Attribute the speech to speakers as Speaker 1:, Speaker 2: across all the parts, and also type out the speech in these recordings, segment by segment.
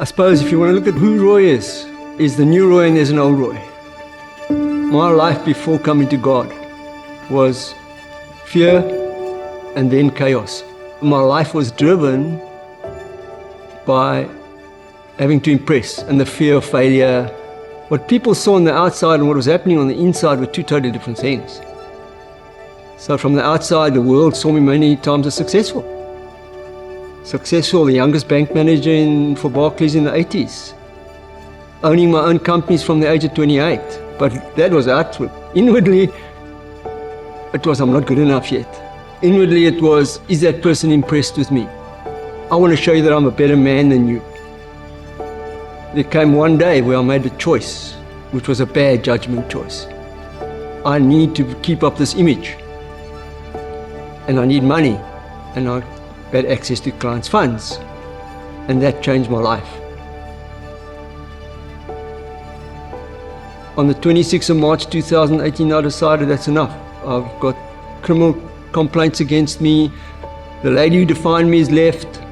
Speaker 1: I suppose if you want to look at who Roy is the new Roy and there's an old Roy. My life before coming to God was fear and then chaos. My life was driven by having to impress and the fear of failure. What people saw on the outside and what was happening on the inside were two totally different things. So from the outside, the world saw me many times as successful. Successful, the youngest bank manager for Barclays in the 80s. Owning my own companies from the age of 28. But that was outward. Inwardly, it was, I'm not good enough yet. Inwardly, it was, is that person impressed with me? I want to show you that I'm a better man than you. There came one day where I made a choice, which was a bad judgment choice. I need to keep up this image. And I need money. And I had access to clients' funds. And that changed my life. On the 26th of March 2018, I decided that's enough. I've got criminal complaints against me. The lady who defined me is left,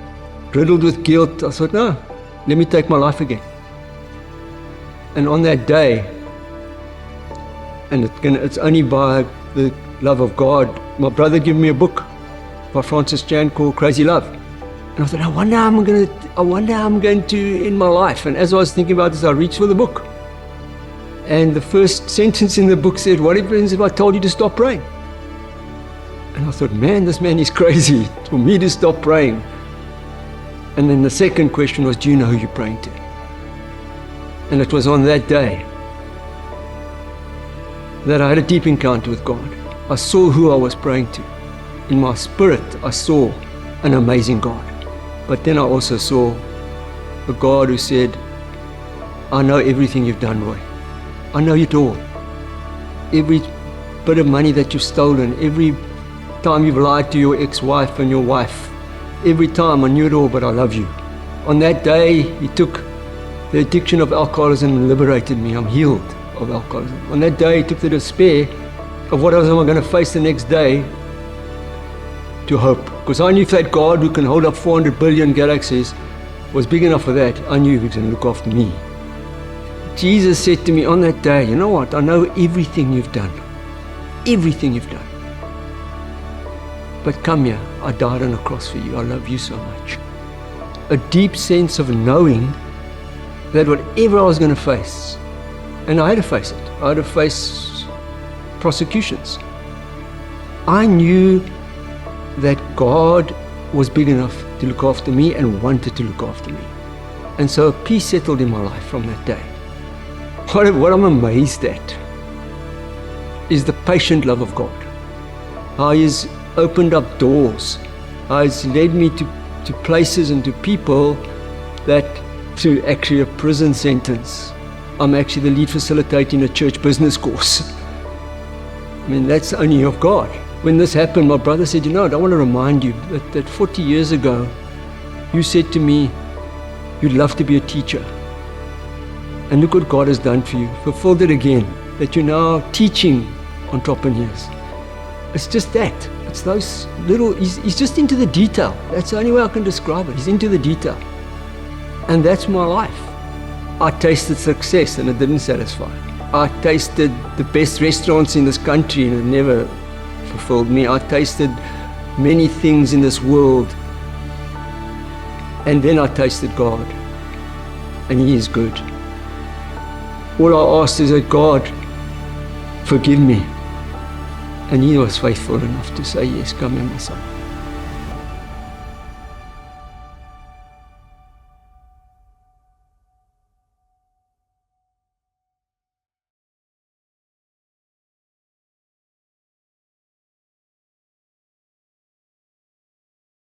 Speaker 1: riddled with guilt. I thought, no, let me take my life again. And on that day, and it's only by the love of God, my brother gave me a book by Francis Chan called Crazy Love. And I thought, I wonder how I'm going to end my life. And as I was thinking about this, I reached for the book. And the first sentence in the book said, what happens if I told you to stop praying? And I thought, man, this man is crazy for me to stop praying. And then the second question was, do you know who you're praying to? And it was on that day that I had a deep encounter with God. I saw who I was praying to. In my spirit, I saw an amazing God. But then I also saw a God who said, I know everything you've done, Roy. I know it all. Every bit of money that you've stolen, every time you've lied to your ex-wife and your wife, every time I knew it all, but I love you. On that day, He took the addiction of alcoholism and liberated me. I'm healed of alcoholism. On that day, He took the despair of what else am I going to face the next day to hope. Because I knew if that God who can hold up 400 billion galaxies was big enough for that, I knew He was going to look after me. Jesus said to me on that day, you know what, I know everything you've done. Everything you've done. But come here, I died on a cross for you. I love you so much. A deep sense of knowing that whatever I was going to face, and I had to face it. I had to face prosecutions. I knew that God was big enough to look after me and wanted to look after me. And so peace settled in my life from that day. What I'm amazed at is the patient love of God. How He's opened up doors. How He's led me to places and to people that through actually a prison sentence. I'm actually the lead facilitator in a church business course. I mean, that's only of God. When this happened, my brother said, you know, I want to remind you that 40 years ago, you said to me, you'd love to be a teacher. And look what God has done for you. Fulfilled it again, that you're now teaching entrepreneurs. It's just that. It's those little, he's just into the detail. That's the only way I can describe it. He's into the detail. And that's my life. I tasted success and it didn't satisfy. I tasted the best restaurants in this country and it never fulfilled me. I tasted many things in this world. And then I tasted God. And He is good. All I asked is that God forgive me. And He was faithful enough to say, yes, come here, my son.